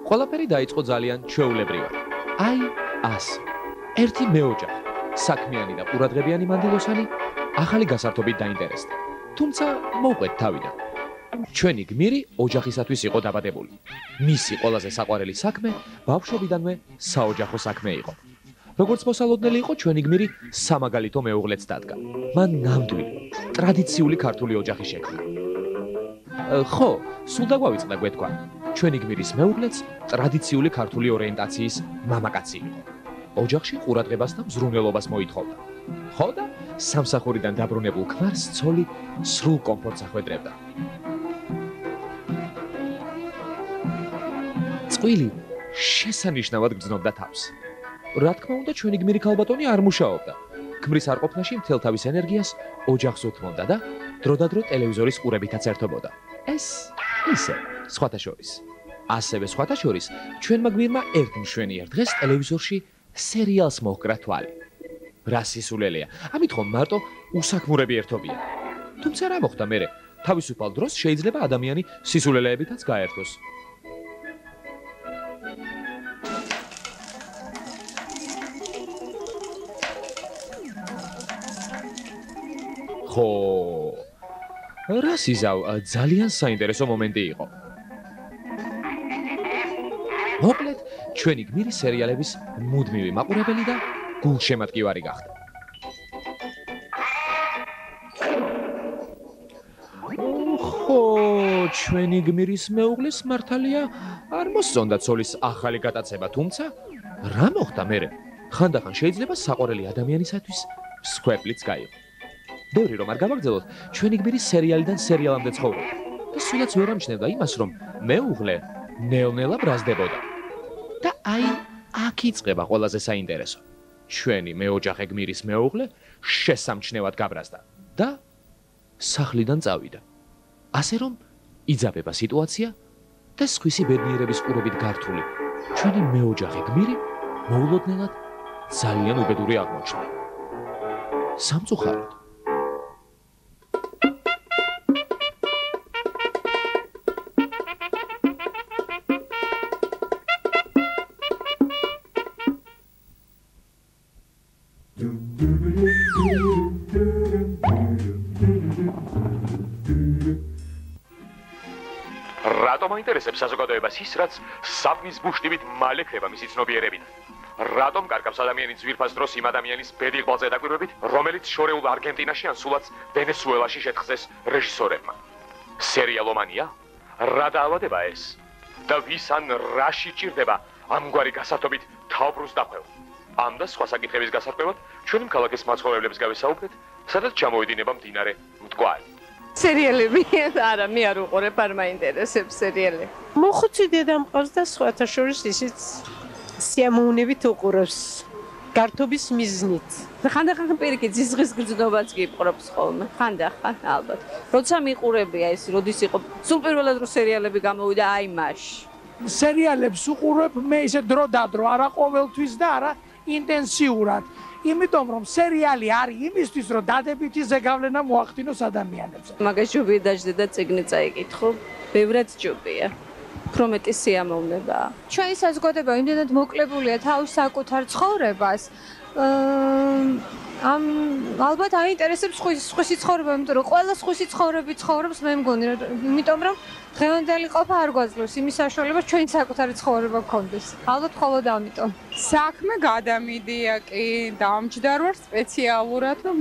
ყველაფერი დაიწყო ძალიან ჩვეულებრივად. აი ასე. ერთი მეოჯახი, საქმიანი და ყურადღებიანი მანდილოსანი ახალი გასართობით დაინტერესდა. თუმცა მოუყვეთ თავიდან. ჩვენი გმირი ოჯახისათვის იყო დაბადებული. მისი ყველაზე საყვარელი საქმე ბავშვობიდანვე საოჯახო საქმე იყო. როგორც მოსალოდნელი იყო, ჩვენი გმირი სამაგალითო მეუღლეც დადგა. მან ნამდვილი, ტრადიციული ქართული ოჯახი შექმნა. ხო, სულ დაგვავიწყდა გვეთქვა. ჩვენი გმირის მეუღლეც ტრადიციული ქართული ორიენტაციის მამაკაცი იყო. ოჯახში ყურადღებას და მზრუნველობას მოითხოვდა. ხო და სამსახურიდან დაბრუნებულ ქმარს ცოლი სრულ კომფორტს ახვედრებდა. წყვილი შესანიშნავად გრძნობდა თავს. რა თქმა უნდა, ჩვენი გმირი ქალბატონი არ მუშაობდა. ქმრის არყოფნაში მთელ თავის ენერგიას ოჯახს უთმობდა და დროდადრო ტელევიზორის ყურებითაც ერთობოდა. ეს ისე, სხვათა შორის. ასევე სხვათა შორის, ჩვენმა გმირმა ერთ მშვენიერ დღეს ტელევიზორში სერიალს მოჰკრა თვალი. რა სისულელეა, ამით ხომ მარტო უსაქმურები ერთობიან. თუმცა რა მოხდა მერე? თავისუფალ დროს შეიძლება ადამიანი სისულელეებითაც გაერთოს. ხო, რა სიზავ, ძალიან საინტერესო მომენტი იყო. მოკლედ, ჩვენი გმირი სერიალების მუდმივი მაყურებელი და გულშემატკივარი გახდა. ხო, ჩვენი გმირის მეუღლის მართალია არ მოსწონდა ცოლის ახალი გატაცება, თუმცა რა მოხდა მერე? ხანდახან შეიძლება საყვარელი ადამიანისათვის მსხვერპლიც გაიყო. ბევრი რომ არ გავაგრძელოთ, ჩვენი გმირი სერიალიდან სერიალამდე ცხოვრობდა და სულაც ვერ ამჩნევდა იმას, რომ მეუღლე ნელ-ნელა ბრაზდებოდა. და აი, აქ იწყება ყველაზე საინტერესო. ჩვენი მეოჯახე გმირის მეუღლე შესამჩნევად გაბრაზდა და სახლიდან წავიდა. ასე რომ იძაბება სიტუაცია და სხვისი ბედნიერების ყურებით გართული ჩვენი მეოჯახე გმირი მოულოდნელად ძალიან უბედური აღმოჩნდა. სამწუხაროდ რატომ აინტერესებს საზოგადოებას ის, რაც საპნის ბუშტივით მალე ხდება მისი ცნობიერებიდან? რატომ კარგავს ადამიანის ძვირფას დროს იმ ადამიანის ბედი ყვალზე დაკვირვებით, რომელიც შორეულ არგენტინაში ან სულაც ვენესუელაში შეთხზეს რეჟისორებმა? სერიალომანია? რა დაავადება ეს? და ვის ან რაში ჭირდება ამგვარი გასართობით თავბრუს დახვევა? ამ და სხვა საკითხების გასარკვევად ჩვენი ქალაქის მაცხოვრებლებს გავესაუბრეთ, სადაც ჩამოედინება მდინარე მტკვარი. სერიალები არა, მე არ უყურებ, არ მაინტერესებს სერიალები. მოხუცი დედა მყავს და სხვათა შორის ისიც სიამოვნებით უყურებს გართობის მიზნით. ხანდახან პირიქით ზიზღის გრძნობაც გიპყრობს ხოლმე. ხანდახან ალბათ. როცა მიყურებია ეს, როდის იყო სულ პირველად რო სერიალები გამოვიდა, აი მაშ. სერიალებს უყურებ მე ისე დრო დადრო, არა ყოველთვის და არა ინტენსიურად. იმიტომ რომ სერიალი არის იმისთვის, რომ დადებითი ზეგავლენა მოახდინოს ადამიანებს. მაგას ჯობია დაждდე და წიგნი წაიკითხო. ბევრად ჯობია. უფრო მეტი სიამოვნებაა. ჩვენი საზოგადოება იმდენად მოკლებულია თავის საკუთარ ცხოვრებას. ალბათ აინტერესებს სხვისი ცხოვრება, იმიტომ რომ ყველა სხვისი ცხოვრები ცხოვრობს, მე მგონი, იმიტომ რომ დღევანდელი ყოფა არ გვაძლევს იმის საშუალებას ჩვენი საკუთარი ცხოვრება გქონდეს. ალბათ მხოლოდ ამიტომ. საქმე გადამიდია კი, დამჯდარ ვარ სპეციალურად რომ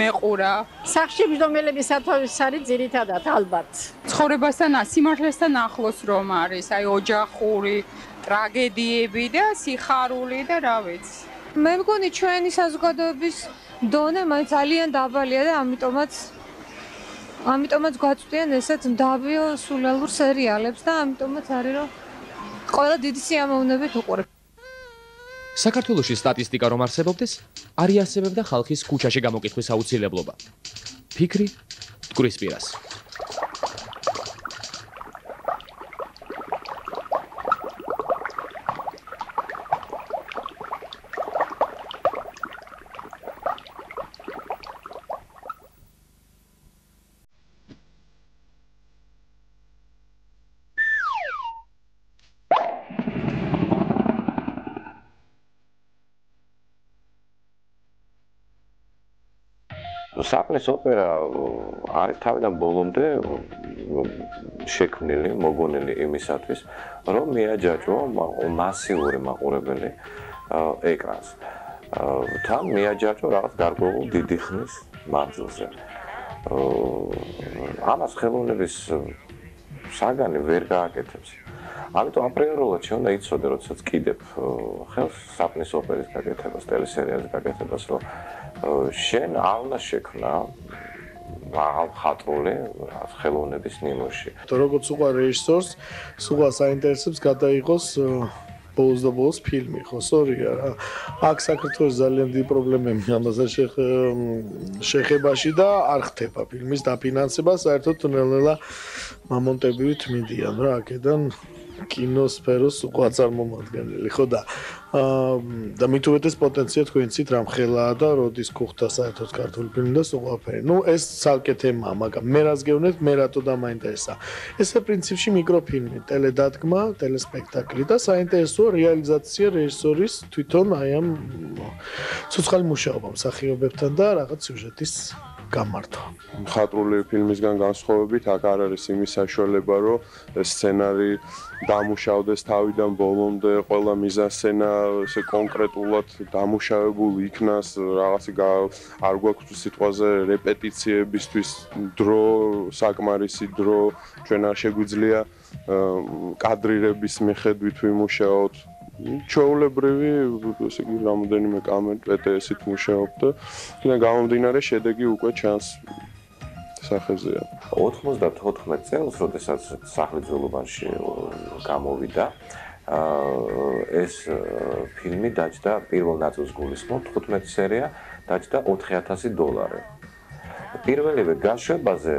მეყურა. სახში მжდომელების სათავეს არის ძირითადად ალბათ. ცხოვრებასთან, სიმართლესთან ახლოს რომ არის, აი ოჯახური ტრაგედიები და სიხარული და რა ვიცი. მე მგონი ჩვენი საზოგადოების დონე მაინც ძალიან დაბალია და ამიტომაც გვაწვდიან ესეთ მდაბიო სულელურ სერიალებს და ამიტომაც არის რომ ყველა დიდი სიამოვნებით უყურებ. საქართველოში სტატისტიკა რომ არსებობდეს, არ იარსებებდა ხალხის ქუჩაში გამოკითხვის აუცილებლობა. ფიქრი მტკვრის პირას. საფნის ოპერა არის თავიდან ბოლომდე შექმნილი, მოგონილი იმისათვის, რომ მიაჯაჭვო მასიური მაყურებელი ეკრანს. თან მიაჯაჭვო რაღაც გარკვეულ დიდი ხნის მანძილზე. ამას ხელოვნების საგანი ვერ გააკეთებს. ამიტომ აპრიორულად შეუნდა იცოდე, როდესაც კიდებ ხელს საფნის ოპერის გაკეთებას, ტელესერიალის გაკეთებას, რომ შენ არ უნდა შექმნა ხატრული ხელოვნების ნიმუში. როგორც უყარ რეჟისორს, სულ საინტერესებს გადაიღოს ბოლოს და ბოლოს ფილმი, ხო, სწორია რა. აქ საქართველოს ძალიან დიდი პრობლემები ამაზე შეხებაში და არ ხდება ფილმის დაფინანსება, საერთოდ ნელ-ნელა მომონტებივით მიდიან რა, აქედან კინოსფეროს უკვე წარმომადგენელი, ხო და მით უმეტეს პოტენცია თქვენიცით რამხელაა და როდის გუხდა საერთოდ ქართული ფილმი და სულ ყველაფერი. ნუ ეს ცალკე თემაა, მაგრამ მე რაც გეუბნეთ, მე რატო დამაინტერესა. ესე პრინციპში მიკროფილმი, ტელედადგმა, ტელესპექტაკლი და საინტერესოა რეალიზაცია რეჟისორის თვითონ აი ამ ცოცხალი მუშაობა მსახიობებთან და რაღაც სიუჟეტის გამართვა. მხატვრული ფილმისგან განსხვავებით აქ არ არის იმის საშუალება, რომ სცენარი დამუშავდეს თავიდან ბოლომდე, ყველა მიზანსცენა ესე კონკრეტულად დამუშავებული იქნას, რაღაცა არ გვაქვს სიტყვაზე რეპეტიციებისთვის დრო, საკმარისი დრო, ჩვენ არ შეგვიძლია კადრირების მიხედვით ვიმუშაოთ. ჩვეულებრივი, ესე იგი, რამოდენიმე კამერა პეტესით მუშაობდა და გამომდინარე შედეგი უკვე ჩანს სახეზეა. 94 წელს, როდესაც სახლის გამოვიდა, ეს ფილმი დაჯდა პირველ ნაწილს გულისხმობ 15 სერია დაჯდა $4,000. პირველივე გაშვებაზე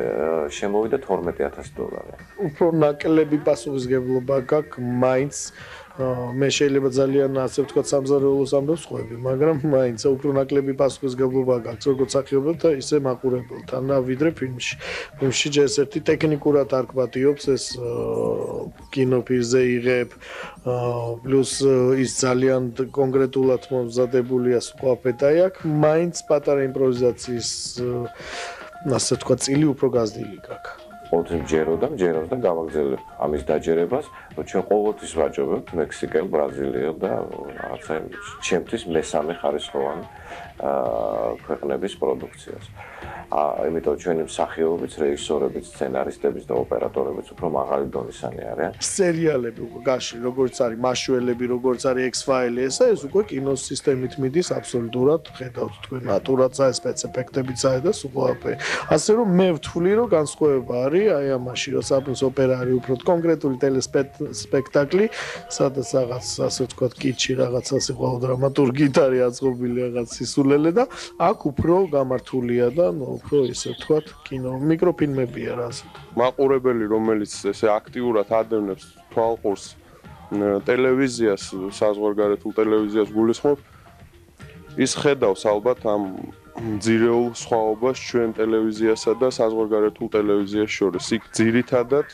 შემოვიდა $12,000. უფრო ნაკლები პასუხისგებლობა გაქვს მაინც მე შეიძლება ძალიან ასე ვთქვათ სამზარეულოს ამბებს ხვევი, მაგრამ მაინც უფრო ნაკლები პასუხისგებლობა გაქვს როგორც მსახიობებთან და ისე მაყურებელთან, ვიდრე ფილმში. ფილმში ჯერ ერთი ტექნიკურად არ გვატიობს ეს კინოფირზე იღებ, პლუს ის ძალიან კონკრეტულად მომზადებულია სხვაფერი აქ, მაინც პატარა იმპროვიზაციის ასე ვთქვათ წილი უფრო გაზრდილი გაქვს. მჯეროდა და გავაგზავნებ ამის დაჯერებას, რომ ჩვენ ყოველთვის ვაჯობებთ მექსიკელ, ბრაზილიელ და რაღაცა ჩემთვის მესამე ხარისხოვანი ქვეყნების პროდუქციას. იმიტომ ჩვენი მსახიობებიც, რეჟისორებიც, სცენარისტებიც და ოპერატორებიც უფრო მაღალი დონისანი არიან. სერიალები უკვე გაში, როგორც არის მაშველები, როგორც არის X-File, ეს უკვე კინოს სისტემით მიდის აბსოლუტურად, ხედავთ თქვენ ნატურაცა, სპეცეფექტებიც არის და სულ ყველაფერი. ასე რომ მე ვთვლი, რომ განსხვავება არის აი ამაში, რომ საფნის ოპერა არის უფრო კონკრეტული ტელესპექტაკლი, სადაც რაღაც ასე ვთქვათ კიჩი, რაღაცა სიყვარული დრამატურგიით არის აწყობილი რაღაც სისულელე და აქ უფრო გამართულია და უფრო ისე ვთქვათ კინო მიკროფილმებია რა ასე. მაყურებელი, რომელიც ესე აქტიურად ადევნებს თვალყურს ტელევიზიას, საზღვარგარეთულ ტელევიზიას გულისხმობ, ის ხედავს ალბათ ამ ძირეულ სხვაობას ჩვენ ტელევიზიასა და საზღვარგარეთულ ტელევიზიას შორის. იქ ძირითადად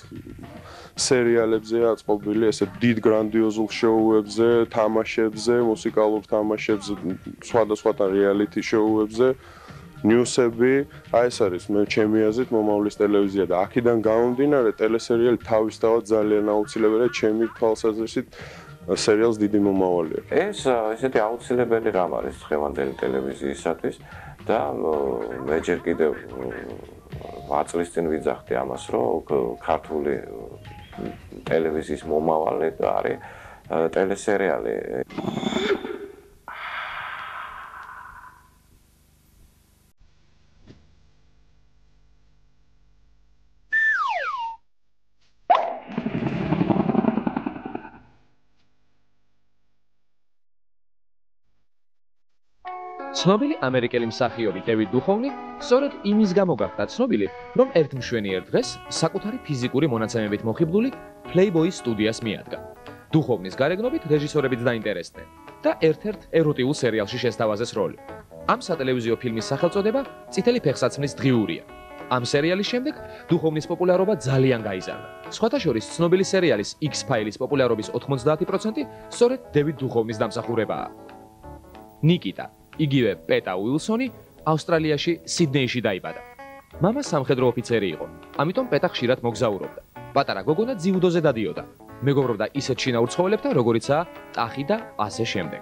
სერიალებზე აწყობილი ესე დიდ გრანდიოზულ შოუებზე, თამაშებზე, მუსიკალურ თამაშებზე, სხვადასხვა რეალიტი შოუებზე, ნიუსები, აი ეს არის მე ჩემი აზრით მომავლის ტელევიზია და აქედან გამომდინარე ტელესერიალი თავისთავად ძალიან აუცილებელია ჩემი თვალსაზრისით სერიალს დიდი მომავალი აქვს. ეს ესეთი აუცილებელი რამ არის დღევანდელი ტელევიზიისათვის და მე ჯერ კიდევ 8 წლის წინ ვიძახდი ამას, რომ ქართული ტელევიზიის მომავალი არის ტელესერიალი. ცნობილი ამერიკელი მსახიობი დევიდ დუხოვნი სწორედ იმის გამო გახდა ცნობილი, რომ ერთ მშვენიერ დღეს საკუთარი ფიზიკური მონაცემებით მოხიბლული Playboy სტუდიას მიადგა. დუხოვნის გარეგნობით რეჟისორებიც დაინტერესდნენ და ერთ-ერთ ეროტიულ სერიალში შესთავაზეს როლი. ამ სატელევიზიო ფილმის სახელწოდება წითელი ფეხსაცმლის დღიურია. ამ სერიალის შემდეგ დუხოვნის პოპულარობა ძალიან გაიზარდა. სხვათა შორის ცნობილი სერიალის X-Files პოპულარობის 90% სწორედ დევიდ დუხოვნის დამსახურებაა. ნიკიტა იგივე პეტა უილსონი ავსტრალიაში, სიდნეიში დაიბადა. მამა სამხედრო ოფიცერი იყო, ამიტომ პეტა ხშირად მოგზაურობდა. პატარა გოგონა ძიუდოზე დადიოდა. მეგობრობდა ისეთ შინაურ ცხოველებთან, როგორიცაა ტახი და ასე შემდეგ.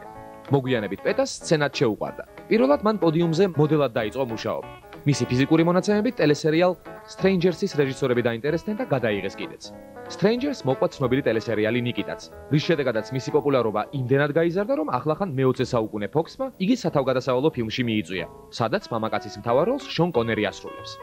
მოგვიანებით პეტას სცენად შეუყვარდა. პირველად მან პოდიუმზე მოდელად დაიწყო მუშაობა. მისი ფიზიკური მონაცემებით ტელესერიალ Strangers-ის რეჟისორები დაინტერესდნენ და გადაიღეს კიდეც. Strangers მოყვა ცნობილი ტელესერიალი ნიკიტაც, რის შედეგადაც მისი პოპულარობა იმდენად გაიზარდა, რომ ახლახან მე-20 საუკუნე Fox-მა იგი სათავგადასავლო ფილმში მიიწვია, სადაც მამაკაცის მთავარ როლს შონ კონერი ასრულებს.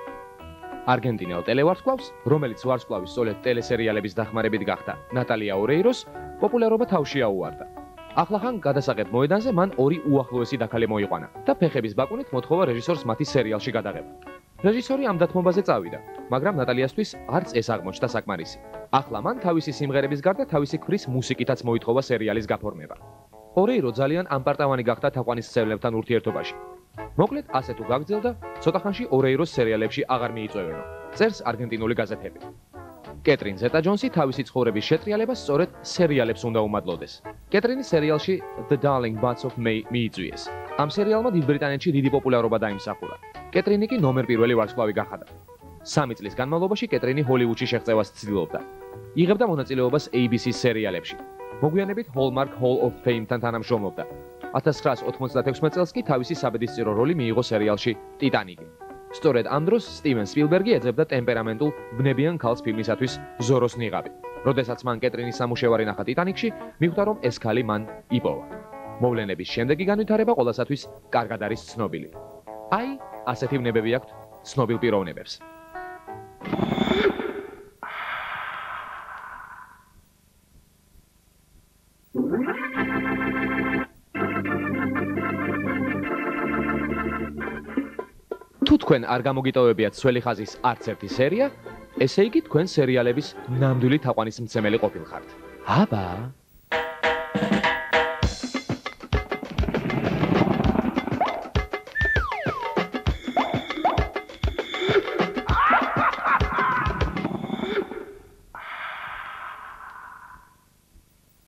არგენტინელ ტელევარსკვლავს, რომელიც ვარსკვლავის სწორედ ტელესერიალების დახმარებით გახდა, ნატალია ორეიროს პოპულარობა თავში აუვარდა. ახლახან გადასაღებ მოედანზე მან ორი უახლოესი დაქალე მოიყვანა და ფეხების ბაკუნით მოთხოვა რეჟისორს მათი სერიალში გადაღება. რეჟისორი ამ დათმობაზე წავიდა, მაგრამ ნატალიასთვის არც ეს აღმოჩნდა საკმარისი. ახლა მან თავისი სიმღერების გარდა თავისი ქმრის მუსიკითაც მოითხოვა სერიალის გაფორმება. ორეირო ძალიან ამპარტავანი გახდა თაყვანისმცემლებთან ურთიერთობაში. მოკლედ, ასე თუ გაგრძელდა, ცოტა ხანში ორეიროს სერიალებში აღარ მიიწვევენო. წერს არგენტინული გაზეთები. კეტრინ ზეტა-ჯონსი თავისი ცხოვრების შეტრიალებას სწორედ სერიალებს უნდა უმადლოდეს. კეტრინის სერიალში The Darling Buds of May მიიწვიეს. ამ სერიალმა დიდ ბრიტანეთში დიდი პოპულარობა დაიმსახურა. კეტრინი კი ნომერ პირველი ვარსკვლავი გახადა. 3 წლის განმავლობაში კეტრინი ჰოლივუდში შეღწევას ცდილობდა. იღებდა მონაწილეობას ABC-ის სერიალებში. მოგვიანებით Hallmark Hall of Fame-თან თანამშრომლობდა. 1996 წელს კი თავისი საბედისწერო როლი მიიღო სერიალში Titanic. სწორედ ამ დროს სტივენ სპილბერგი ეძებდა ტემპერამენტულ ბნებიან ქალს ფილმისათვის ზოროს ნიღაბი. როდესაც მან კეტრინის სამუშევარი ნახა Titanic-ში, მიხვდა რომ ეს ქალი მან იპოვა. მოვლენების შემდეგი განვითარება ყველასათვის კარგად არის ცნობილი. აი, ასეთი ბნებები აქვთ ცნობილ პიროვნებებს. თუ თქვენ არ გამოგიტოვებიათ სველი ხაზის არც ერთი სერია, ესე იგი თქვენ სერიალების ნამდვილი თაყვანისმცემელი ყოფილხართ. აბა